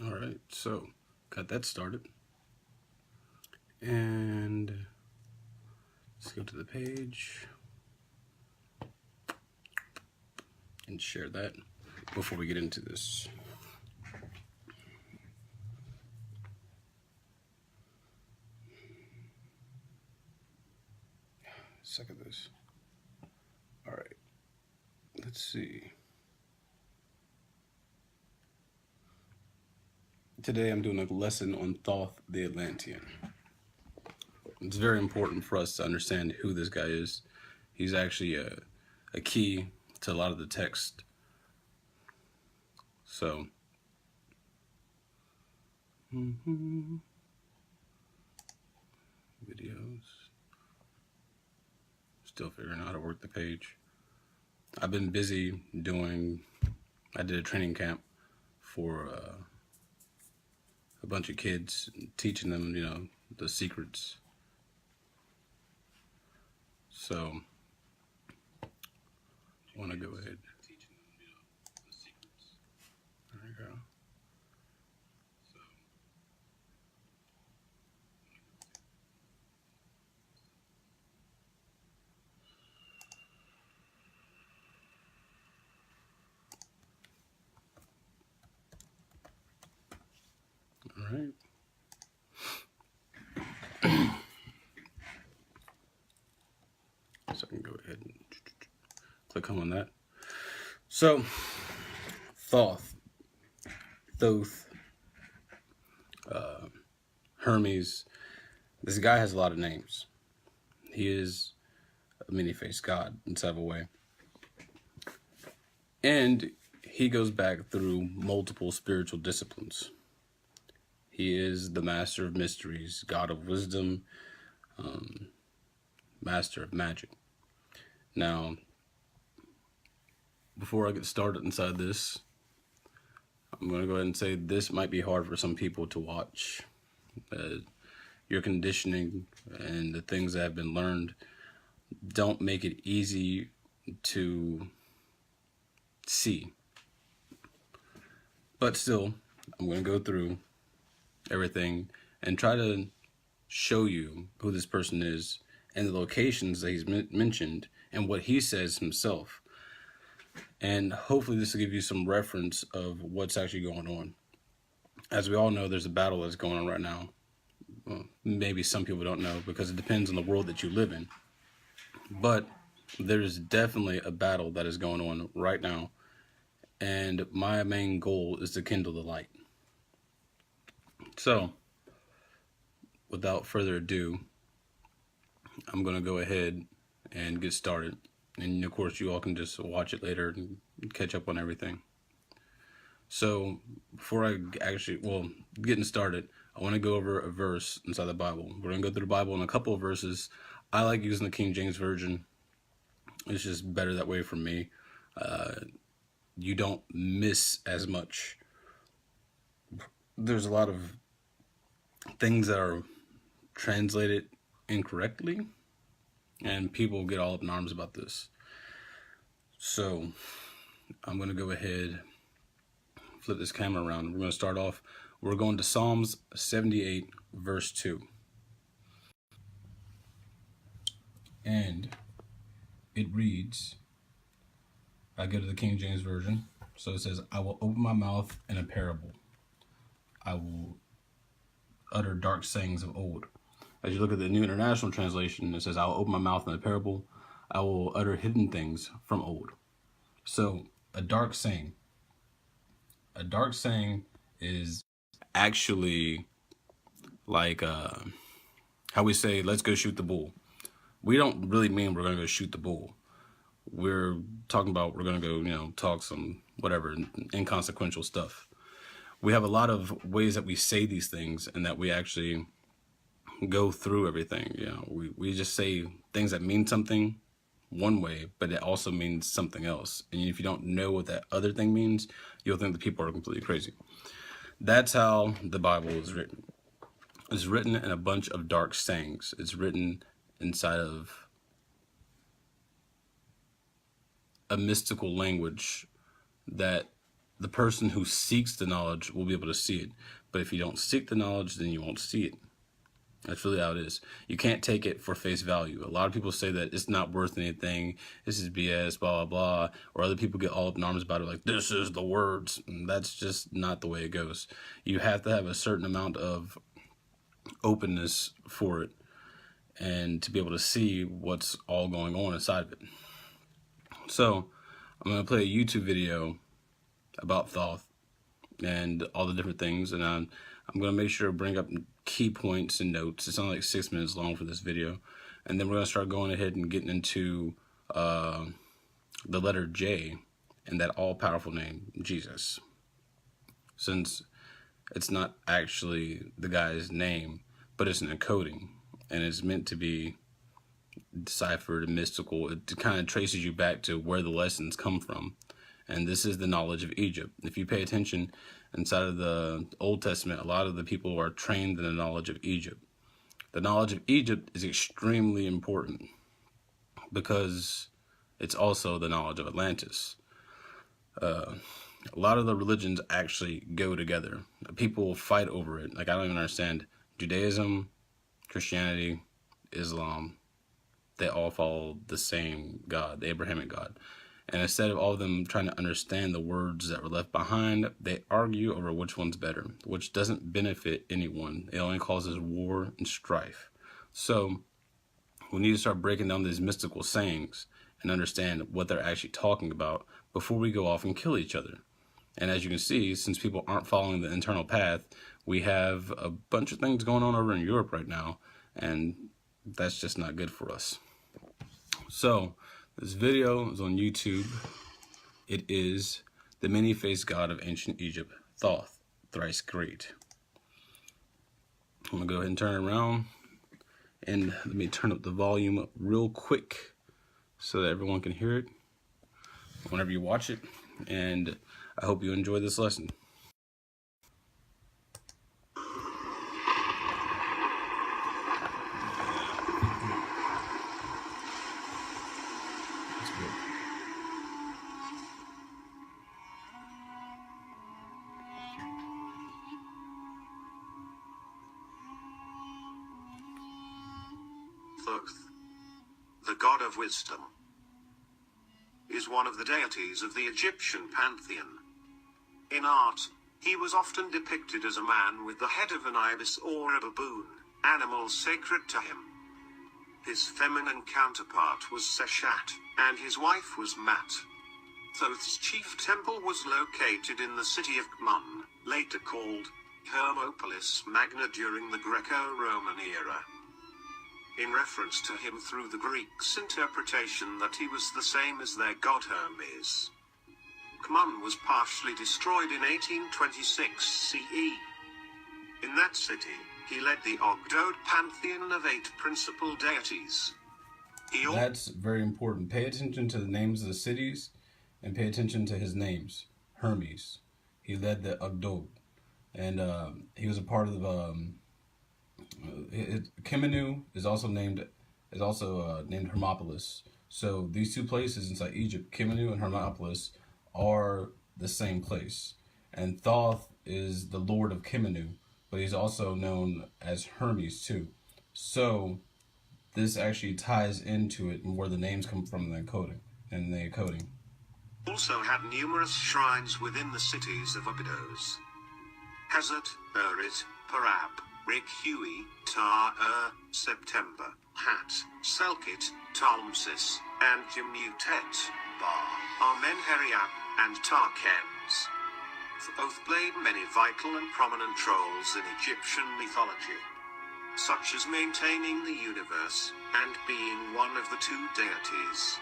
All right, so got that started. And let's go to the page and share that before we get into this. Suck at this. All right, let's see. Today I'm doing a lesson on Thoth the Atlantean. It's very important for us to understand who this guy is. He's actually a key to a lot of the text. So, videos. Still figuring out how to work the page. I've been busy I did a training camp for a bunch of kids, teaching them, the secrets. So, I want to go ahead. There we go. All right. So I can go ahead and click on that. So, Thoth, Hermes. This guy has a lot of names. He is a many-faced god in some way. And he goes back through multiple spiritual disciplines. He is the master of mysteries, god of wisdom, master of magic. Now, before I get started inside this, I'm going to go ahead and say this might be hard for some people to watch. Your conditioning and the things that have been learned don't make it easy to see. But still, I'm going to go through everything and try to show you who this person is and the locations that he's mentioned and what he says himself. And hopefully this will give you some reference of what's actually going on. As we all know, there's a battle that's going on right now. Well, maybe some people don't know because it depends on the world that you live in. But there's definitely a battle that is going on right now. And my main goal is to kindle the light. So, without further ado, I'm going to go ahead and get started. And of course, you all can just watch it later and catch up on everything. So, before I getting started, I want to go over a verse inside the Bible. We're going to go through the Bible in a couple of verses. I like using the King James Version. It's just better that way for me. You don't miss as much. There's a lot of things that are translated incorrectly, and people get all up in arms about this. So I'm going to go ahead, flip this camera around. We're going to start off. We're going to Psalms 78, verse 2. And it reads, I go to the King James Version. So it says, I will open my mouth in a parable. I will utter dark sayings of old. As you look at the New International Translation, it says, I will open my mouth in a parable. I will utter hidden things from old. So a dark saying. A dark saying is actually like how we say, let's go shoot the bull. We don't really mean we're going to go shoot the bull. We're talking about we're going to go, talk some whatever inconsequential stuff. We have a lot of ways that we say these things and that we actually go through everything. We just say things that mean something one way, but it also means something else. And if you don't know what that other thing means, you'll think that people are completely crazy. That's how the Bible is written. It's written in a bunch of dark sayings. It's written inside of a mystical language that the person who seeks the knowledge will be able to see it. But if you don't seek the knowledge, then you won't see it. That's really how it is. You can't take it for face value. A lot of people say that it's not worth anything. This is BS, blah, blah, blah. Or other people get all up in arms about it, like, this is the words. And that's just not the way it goes. You have to have a certain amount of openness for it and to be able to see what's all going on inside of it. So I'm going to play a YouTube video about Thoth and all the different things, and I'm going to make sure to bring up key points and notes. It's only like 6 minutes long for this video, and then we're going to start going ahead and getting into the letter J and that all-powerful name, Jesus. Since it's not actually the guy's name, but it's an encoding, and it's meant to be deciphered and mystical. It kind of traces you back to where the lessons come from. And this is the knowledge of Egypt. If you pay attention inside of the Old Testament, a lot of the people are trained in the knowledge of Egypt. The knowledge of Egypt is extremely important because it's also the knowledge of Atlantis. A lot of the religions actually go together. People fight over it. Like, I don't even understand. Judaism, Christianity, Islam, they all follow the same God, the Abrahamic God. And instead of all of them trying to understand the words that were left behind, they argue over which one's better, which doesn't benefit anyone. It only causes war and strife. So we need to start breaking down these mystical sayings and understand what they're actually talking about before we go off and kill each other. And as you can see, since people aren't following the internal path, we have a bunch of things going on over in Europe right now, and that's just not good for us. So this video is on YouTube. It is the many-faced god of ancient Egypt, Thoth, thrice great. I'm gonna go ahead and turn it around, and let me turn up the volume real quick so that everyone can hear it whenever you watch it, and I hope you enjoy this lesson. Thoth, the god of wisdom, is one of the deities of the Egyptian pantheon. In art, he was often depicted as a man with the head of an ibis or a baboon, animals sacred to him. His feminine counterpart was Seshat, and his wife was Mat. Thoth's chief temple was located in the city of Khemenu, later called Hermopolis Magna during the Greco-Roman era, in reference to him through the Greeks' interpretation that he was the same as their god Hermes. Khemenu was partially destroyed in 1826 CE. In that city, he led the Ogdoad pantheon of 8 principal deities. That's very important. Pay attention to the names of the cities and pay attention to his names. Hermes. He led the Ogdoad. And he was a part of Khemenu is also named Hermopolis. So these two places inside Egypt, Khemenu and Hermopolis, are the same place. And Thoth is the lord of Khemenu, but he's also known as Hermes too. So this actually ties into it and where the names come from in the encoding. Also had numerous shrines within the cities of Abydos, Hazard, Urit, Parab, Rekhui, September, Hat, Selkit, Talmsis, and Jumutet, Bar, Amenheriab, and Tarkens. Thoth played many vital and prominent roles in Egyptian mythology, such as maintaining the universe and being one of the 2 deities.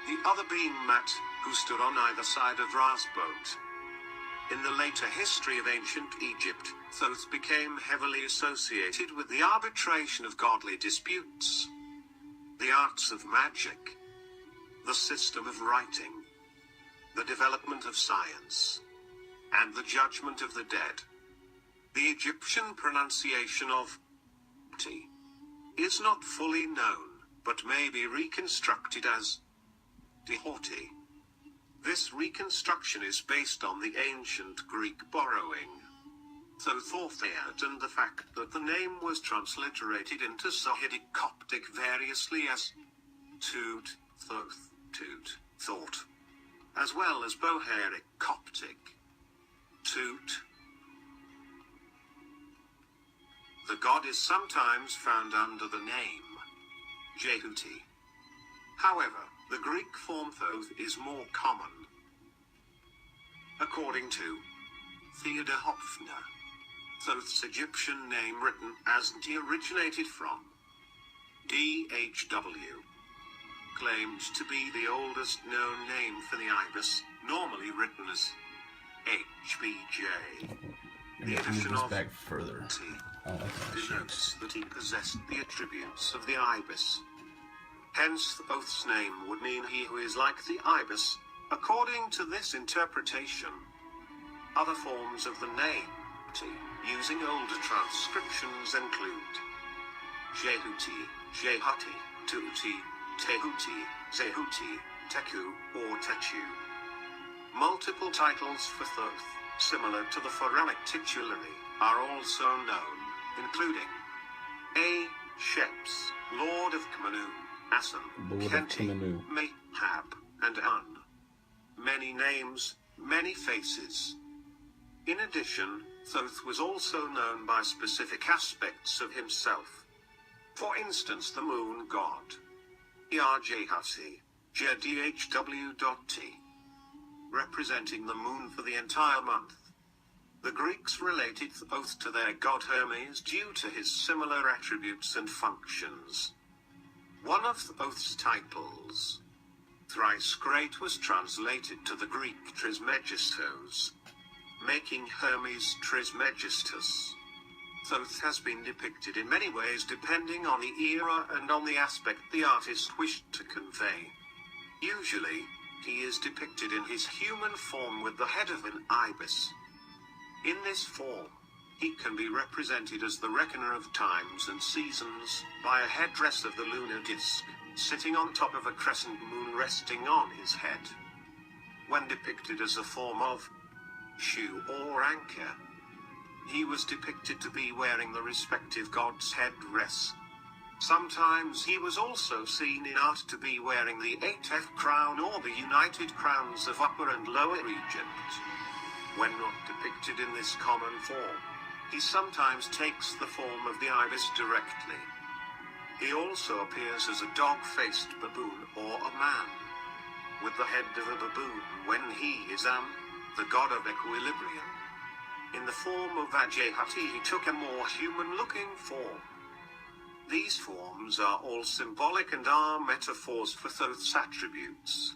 The other being Mat, who stood on either side of Ra's boat. In the later history of ancient Egypt, Thoth became heavily associated with the arbitration of godly disputes, the arts of magic, the system of writing, the development of science, and the judgment of the dead. The Egyptian pronunciation of T is not fully known, but may be reconstructed as Dihorti. This reconstruction is based on the ancient Greek borrowing Thoth and the fact that the name was transliterated into Sahidic Coptic variously as Toot, Thoth, Toot, Thought, as well as Bohairic Coptic Toot. The god is sometimes found under the name Jehuti. However, the Greek form Thoth is more common. According to Theodor Hopfner, Thoth's Egyptian name written as T originated from DHW, claims to be the oldest known name for the ibis, normally written as HBJ. The addition of back further. T denotes that he possessed the attributes of the ibis. Hence, Thoth's name would mean he who is like the ibis. According to this interpretation, other forms of the name T, using older transcriptions include Jehuti, Jehuti, Tuti, Tehuti, Zehuti, Teku, or Techu. Multiple titles for Thoth, similar to the pharaonic titulary, are also known, including A. Sheps, Lord of Khemenu, Asen, Kenti, Mehab, and Un. Many names, many faces. In addition, Thoth was also known by specific aspects of himself. For instance, the moon god, Erjehasi, Jdhw.t, representing the moon for the entire month. The Greeks related Thoth to their god Hermes due to his similar attributes and functions. One of Thoth's titles, Thrice Great, was translated to the Greek Trismegistos, making Hermes Trismegistus. Thoth has been depicted in many ways depending on the era and on the aspect the artist wished to convey. Usually, he is depicted in his human form with the head of an ibis. In this form, he can be represented as the reckoner of times and seasons, by a headdress of the lunar disk, sitting on top of a crescent moon resting on his head. When depicted as a form of shoe or anchor, he was depicted to be wearing the respective god's headdress. Sometimes he was also seen in art to be wearing the 8F crown or the united crowns of Upper and Lower Egypt. When not depicted in this common form, he sometimes takes the form of the ibis directly. He also appears as a dog-faced baboon or a man, with the head of a baboon when he is the god of equilibrium. In the form of Ajehati, he took a more human-looking form. These forms are all symbolic and are metaphors for Thoth's attributes.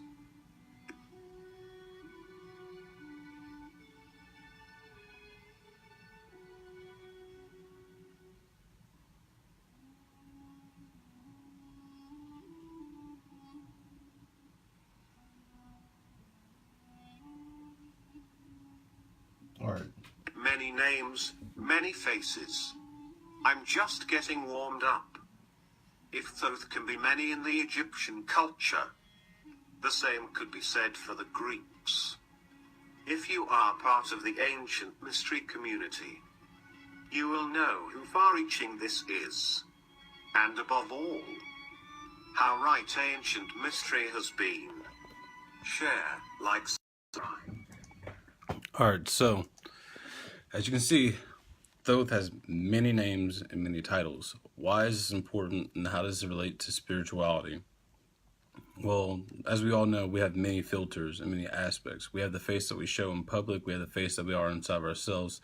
Many names, many faces. I'm just getting warmed up. If Thoth can be many in the Egyptian culture, the same could be said for the Greeks. If you are part of the ancient mystery community, you will know how far-reaching this is. And above all, how right ancient mystery has been. Share, like, subscribe. Alright, so as you can see, Thoth has many names and many titles. Why is this important, and how does it relate to spirituality? Well, as we all know, we have many filters and many aspects. We have the face that we show in public. We have the face that we are inside of ourselves.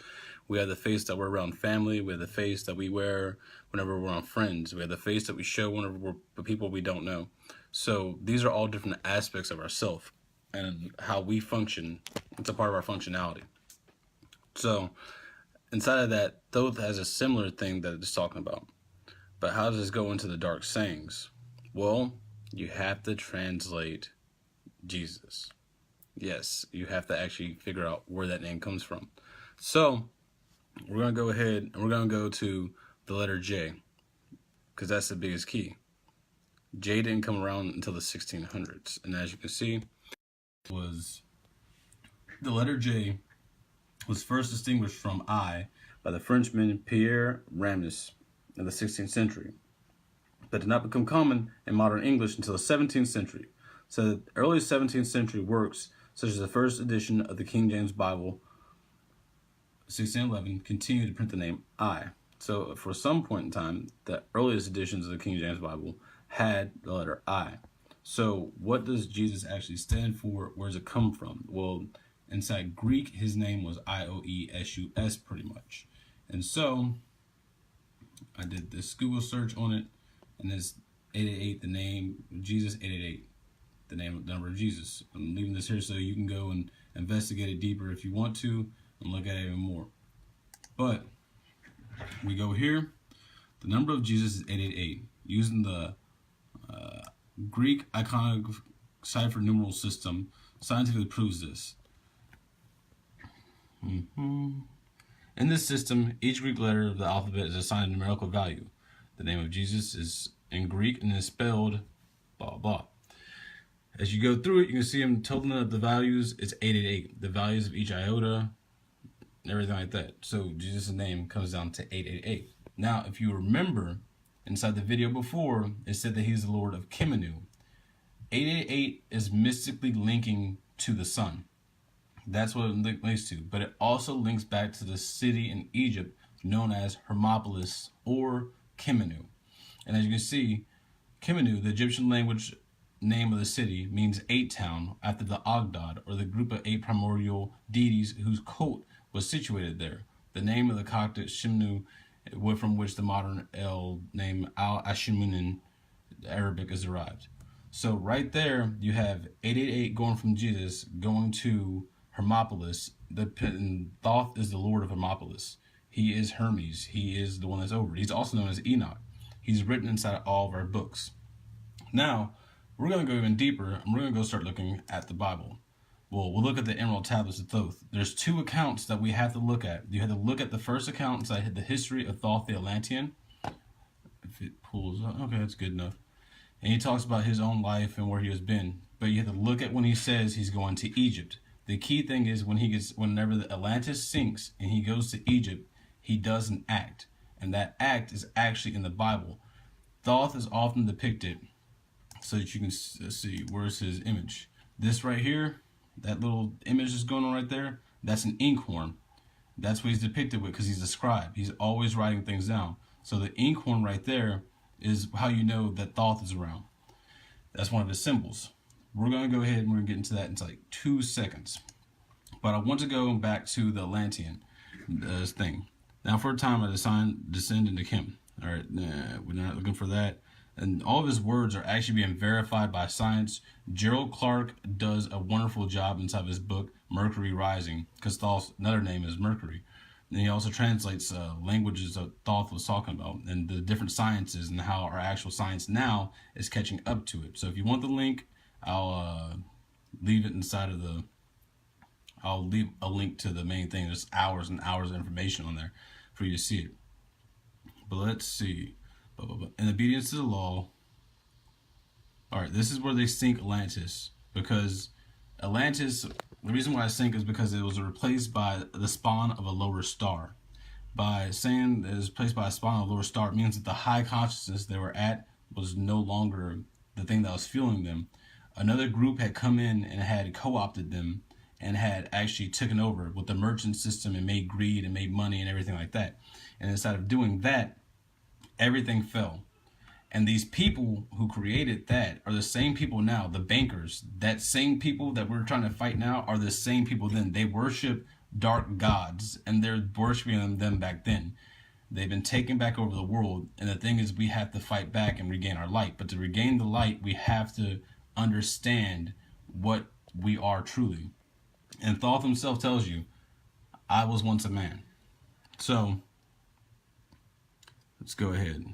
We have the face that we're around family. We have the face that we wear whenever we're around friends. We have the face that we show whenever we're with people we don't know. So these are all different aspects of ourselves and how we function. It's a part of our functionality. So inside of that, Thoth has a similar thing that it's talking about. But how does this go into the dark sayings? Well, you have to translate Jesus. Yes, you have to actually figure out where that name comes from. So we're going to go ahead and we're going to go to the letter J, because that's the biggest key. J didn't come around until the 1600s. And as you can see, was the letter J was first distinguished from I by the Frenchman Pierre Ramus in the 16th century, but did not become common in modern English until the 17th century. So the early 17th century works, such as the first edition of the King James Bible, 1611, continued to print the name I. So for some point in time, the earliest editions of the King James Bible had the letter I. So what does Jesus actually stand for? Where does it come from? Well, inside Greek, his name was Ioesus pretty much. And so I did this Google search on it, and it's 888, the name Jesus, 888, the number of Jesus. I'm leaving this here so you can go and investigate it deeper if you want to and look at it even more. But we go here, the number of Jesus is 888. Using the Greek iconic cipher numeral system scientifically proves this. In this system, each Greek letter of the alphabet is assigned a numerical value. The name of Jesus is in Greek and is spelled blah blah. As you go through it, you can see him totaling up the values. It's 888. The values of each iota, everything like that. So Jesus' name comes down to 888. Now, if you remember, inside the video before, it said that he's the Lord of Khemenu. 888 is mystically linking to the sun. That's what it links to. But it also links back to the city in Egypt known as Hermopolis or Khemenu. And as you can see, Khemenu, the Egyptian language name of the city, means 8 town after the Ogdod, or the group of 8 primordial deities whose cult was situated there. The name of the Coptic Khemenu, from which the modern name Al-Ashimunin, Arabic, is derived. So right there, you have 888 going from Jesus, going to Hermopolis. Thoth is the Lord of Hermopolis. He is Hermes. He is the one that's over it. He's also known as Enoch. He's written inside all of our books. Now, we're going to go even deeper, and we're going to go start looking at the Bible. Well, we'll look at the Emerald Tablets of Thoth. There's 2 accounts that we have to look at. You have to look at the first account inside the history of Thoth the Atlantean. If it pulls up, okay, that's good enough. And he talks about his own life and where he has been. But you have to look at when he says he's going to Egypt. The key thing is whenever the Atlantis sinks and he goes to Egypt, he does an act. And that act is actually in the Bible. Thoth is often depicted so that you can see where's his image. This right here, that little image that's going on right there, that's an inkhorn. That's what he's depicted with because he's a scribe. He's always writing things down. So the inkhorn right there is how you know that Thoth is around. That's one of his symbols. We're going to go ahead and we're going to get into that in like 2 seconds. But I want to go back to the Atlantean thing. Now for a time I descend into him. Alright, we're not looking for that. And all of his words are actually being verified by science. Gerald Clark does a wonderful job inside of his book, Mercury Rising, because Thoth's another name is Mercury. And he also translates languages that Thoth was talking about and the different sciences and how our actual science now is catching up to it. So if you want the link, I'll leave it inside of the... I'll leave a link to the main thing. There's hours and hours of information on there for you to see it. But let's see. In obedience to the law. Alright, this is where they sink Atlantis. Because Atlantis, the reason why it sank is because it was replaced by the spawn of a lower star. By saying it was replaced by a spawn of a lower star, it means that the high consciousness they were at was no longer the thing that was fueling them. Another group had come in and had co-opted them and had actually taken over with the merchant system and made greed and made money and everything like that. And instead of doing that, everything fell. And these people who created that are the same people now, the bankers. That same people that we're trying to fight now are the same people then. They worship dark gods, and they're worshiping them back then. They've been taken back over the world, and the thing is we have to fight back and regain our light. But to regain the light, we have to understand what we are truly. And Thoth himself tells you, I was once a man. So, let's go ahead.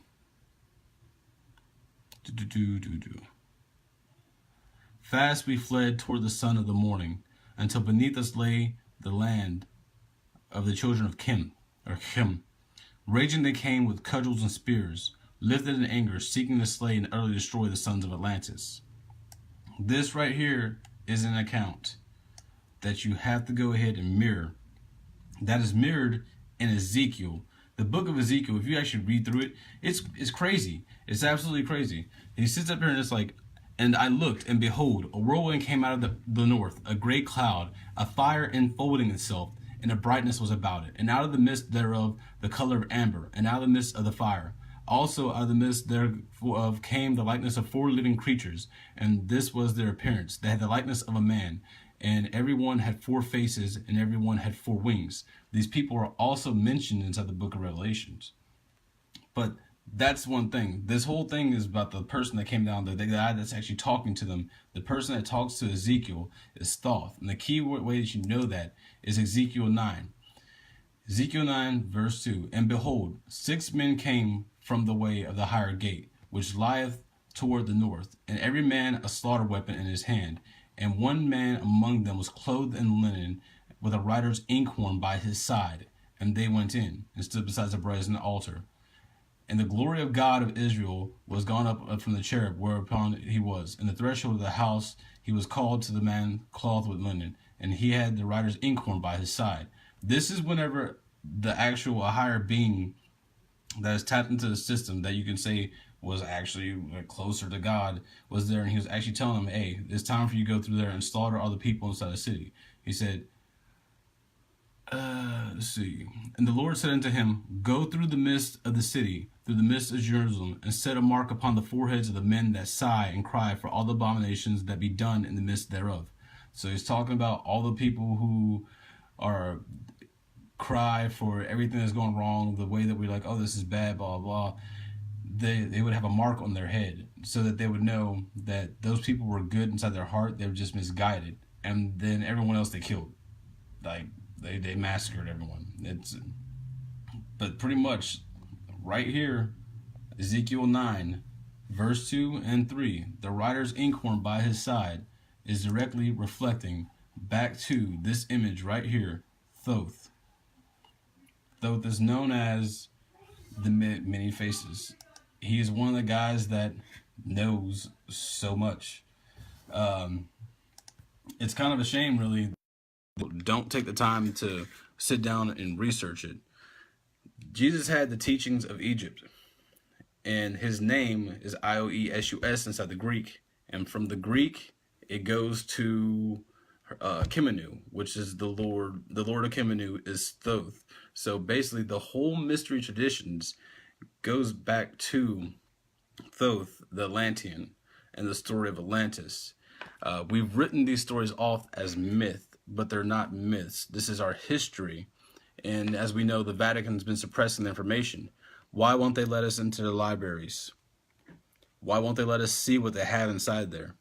Fast we fled toward the sun of the morning, until beneath us lay the land of the children of Khem. Raging they came with cudgels and spears, lifted in anger, seeking to slay and utterly destroy the sons of Atlantis. This right here is an account that you have to go ahead and mirror. That is mirrored in Ezekiel. The book of Ezekiel, if you actually read through it, it's crazy. It's absolutely crazy. And he sits up here and it's like, and I looked, and behold, a whirlwind came out of the north, a great cloud, a fire enfolding itself, and a brightness was about it. And out of the midst thereof, the color of amber, and out of the midst of the fire. Also out of the midst thereof came the likeness of 4 living creatures, and this was their appearance. They had the likeness of a man, and every one had 4 faces, and every one had 4 wings. These people are also mentioned inside the book of Revelations. But that's one thing. This whole thing is about the person that came down, the guy that's actually talking to them. The person that talks to Ezekiel is Thoth. And the key way that you know that is Ezekiel 9. Ezekiel 9, verse 2. And behold, 6 men came from the way of the higher gate, which lieth toward the north, and every man a slaughter weapon in his hand. And one man among them was clothed in linen, with a writer's inkhorn by his side. And they went in, and stood beside the brazen altar. And the glory of God of Israel was gone up from the cherub whereupon he was. In the threshold of the house he was called to the man clothed with linen, and he had the writer's inkhorn by his side. This is whenever the actual a higher being that is tapped into the system that you can say was actually closer to God was there, and he was actually telling them, hey, it's time for you to go through there and slaughter all the people inside the city. He said, let's see. And the Lord said unto him, go through the midst of the city, through the midst of Jerusalem, and set a mark upon the foreheads of the men that sigh and cry for all the abominations that be done in the midst thereof. So he's talking about all the people who are cry for everything that's going wrong, the way that we're like, oh, this is bad, blah, blah. They would have a mark on their head so that they would know that those people were good inside their heart. They were just misguided. And then everyone else they killed. Like, they massacred everyone. But pretty much right here, Ezekiel 9, verse 2 and 3, the writer's inkhorn by his side is directly reflecting back to this image right here, Thoth. Thoth is known as the many faces. He is one of the guys that knows so much. It's kind of a shame, really. Don't take the time to sit down and research it. Jesus had the teachings of Egypt, and his name is Ioesus inside the Greek. And from the Greek, it goes to Khemenu, which is the Lord. The Lord of Khemenu is Thoth. So basically, the whole mystery traditions goes back to Thoth the Atlantean and the story of Atlantis. We've written these stories off as myth, but they're not myths. This is our history. And as we know, the Vatican's been suppressing the information. Why won't they let us into the libraries? Why won't they let us see what they have inside there?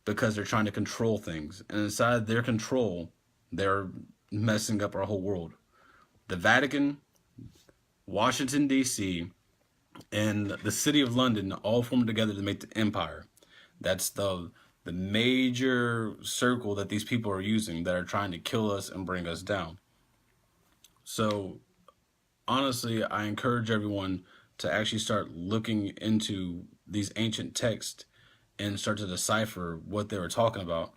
Because they're trying to control things. And inside their control, they're messing up our whole world. The Vatican, Washington, D.C., and the city of London all formed together to make the empire. That's the major circle that these people are using that are trying to kill us and bring us down. So, honestly, I encourage everyone to actually start looking into these ancient texts and start to decipher what they were talking about.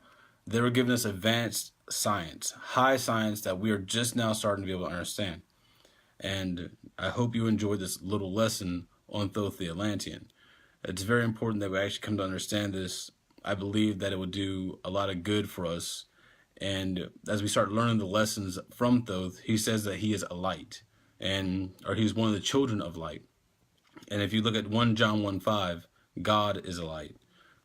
They were giving us advanced science, high science that we are just now starting to be able to understand. And I hope you enjoyed this little lesson on Thoth the Atlantean. It's very important that we actually come to understand this. I believe that it would do a lot of good for us. And as we start learning the lessons from Thoth, he says that he is a light, or he's one of the children of light. And if you look at 1 John 1:5, God is a light.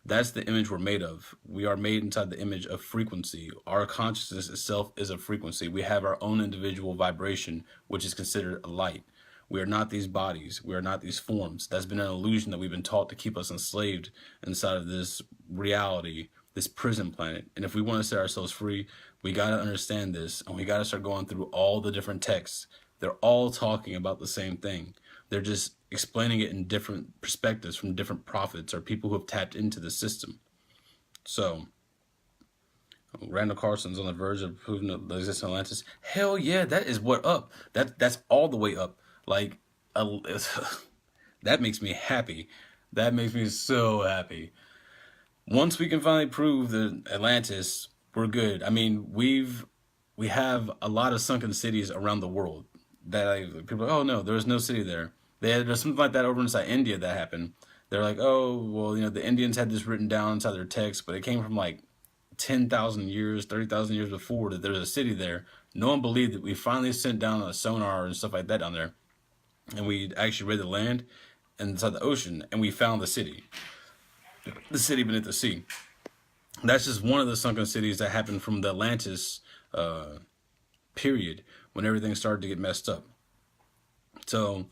That's the image we're made of. We are made inside the image of frequency. Our consciousness itself is a frequency. We have our own individual vibration, which is considered a light. We are not these bodies. We are not these forms. That's been an illusion that we've been taught to keep us enslaved inside of this reality, this prison planet. And if we want to set ourselves free, we got to understand this, and we got to start going through all the different texts. They're all talking about the same thing. They're just explaining it in different perspectives from different prophets or people who have tapped into the system. So, Randall Carson's on the verge of proving the existence of Atlantis. Hell yeah, that is what up. That's all the way up. Like, that makes me happy. That makes me so happy. once we can finally prove that Atlantis, we're good. I mean, we have a lot of sunken cities around the world that like, people are like, oh no, there was no city there. There's something like that over inside India that happened. They're like, oh well, the Indians had this written down inside their text, but it came from like 10,000 years, 30,000 years before that there's a city there. No one believed it. We finally sent down a sonar and stuff like that down there, and we actually read the land and inside the ocean, and we found the city beneath the sea. That's just one of the sunken cities that happened from the Atlantis period when everything started to get messed up. So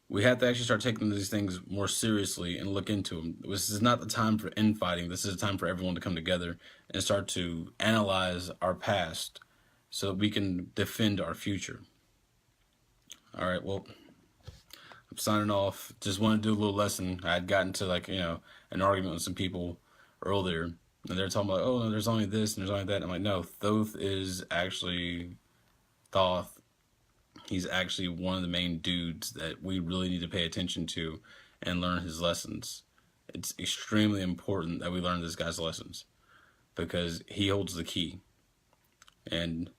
we have to actually start taking these things more seriously and look into them. This is not the time for infighting. This is a time for everyone to come together and start to analyze our past so that we can defend our future. All right, well, I'm signing off. Just want to do a little lesson. I had gotten to an argument with some people earlier, and they're talking about, oh, no, there's only this and there's only that. I'm like, no, Thoth is actually Thoth. He's actually one of the main dudes that we really need to pay attention to and learn his lessons. It's extremely important that we learn this guy's lessons because he holds the key. And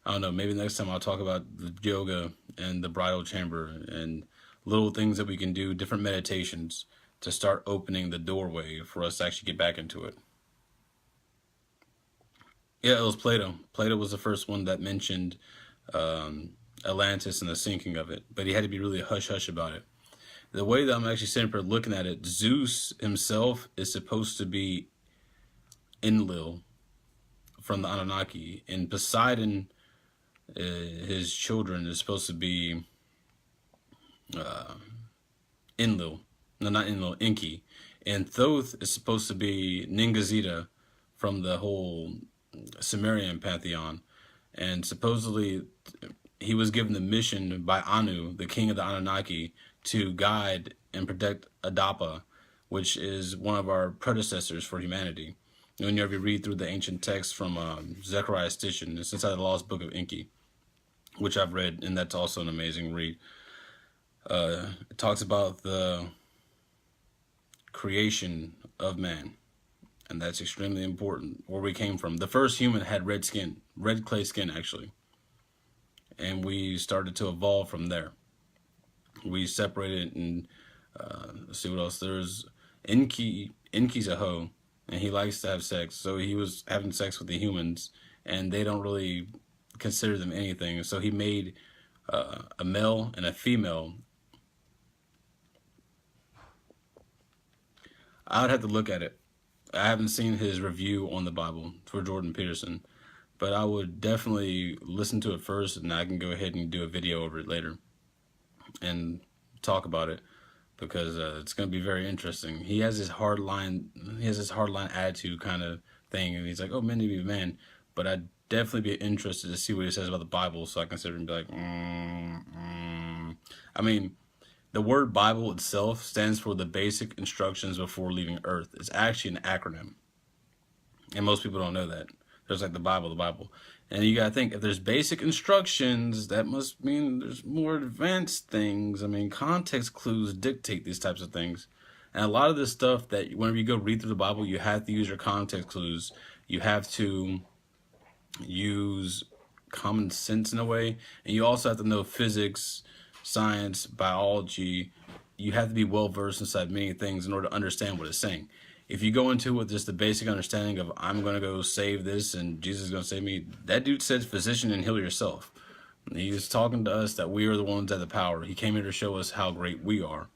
I don't know, maybe next time I'll talk about the yoga and the bridal chamber and little things that we can do, different meditations to start opening the doorway for us to actually get back into it. Yeah, it was Plato. Plato was the first one that mentioned Atlantis and the sinking of it, but he had to be really hush-hush about it. The way that I'm actually sitting here looking at it, Zeus himself is supposed to be Enlil from the Anunnaki, and Poseidon, his children, is supposed to be Enlil. No, not Enlil, Enki. And Thoth is supposed to be Ningazida from the whole Sumerian pantheon. And supposedly he was given the mission by Anu, the king of the Anunnaki, to guide and protect Adapa, which is one of our predecessors for humanity. Whenever you read through the ancient texts from Zechariah Stitchin, it's inside the Lost Book of Enki, which I've read, and that's also an amazing read. It talks about the creation of man, and that's extremely important, where we came from. The first human had red skin, red clay skin, actually. And we started to evolve from there. We separated, and let's see what else. There's Enki's a hoe, and he likes to have sex. So he was having sex with the humans, and they don't really consider them anything. So he made a male and a female. I would have to look at it. I haven't seen his review on the Bible for Jordan Peterson, but I would definitely listen to it first, and I can go ahead and do a video over it later and talk about it, because it's going to be very interesting. He has this hardline attitude kind of thing, and he's like, oh, men need to be men, but I'd definitely be interested to see what he says about the Bible, so I can sit there and be like, I mean, the word Bible itself stands for the basic instructions before leaving Earth. It's actually an acronym, and most people don't know that. There's like the Bible. And you got to think, if there's basic instructions, that must mean there's more advanced things. I mean, context clues dictate these types of things. And a lot of this stuff that whenever you go read through the Bible, you have to use your context clues. You have to use common sense in a way. And you also have to know physics, science, biology. You have to be well versed inside many things in order to understand what it's saying. If you go into it with just the basic understanding of I'm going to go save this and Jesus is going to save me, that dude says physician and heal yourself. He was talking to us that we are the ones that have the power. He came here to show us how great we are.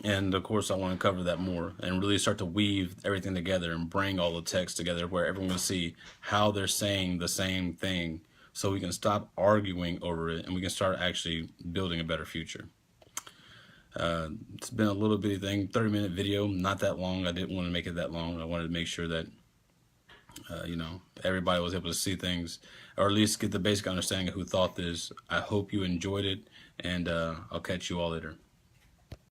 And of course, I want to cover that more and really start to weave everything together and bring all the text together where everyone can see how they're saying the same thing, so we can stop arguing over it and we can start actually building a better future. It's been a little bitty thing, 30-minute video, not that long. I didn't want to make it that long. I wanted to make sure that, everybody was able to see things, or at least get the basic understanding of who Thoth is. I hope you enjoyed it, and I'll catch you all later.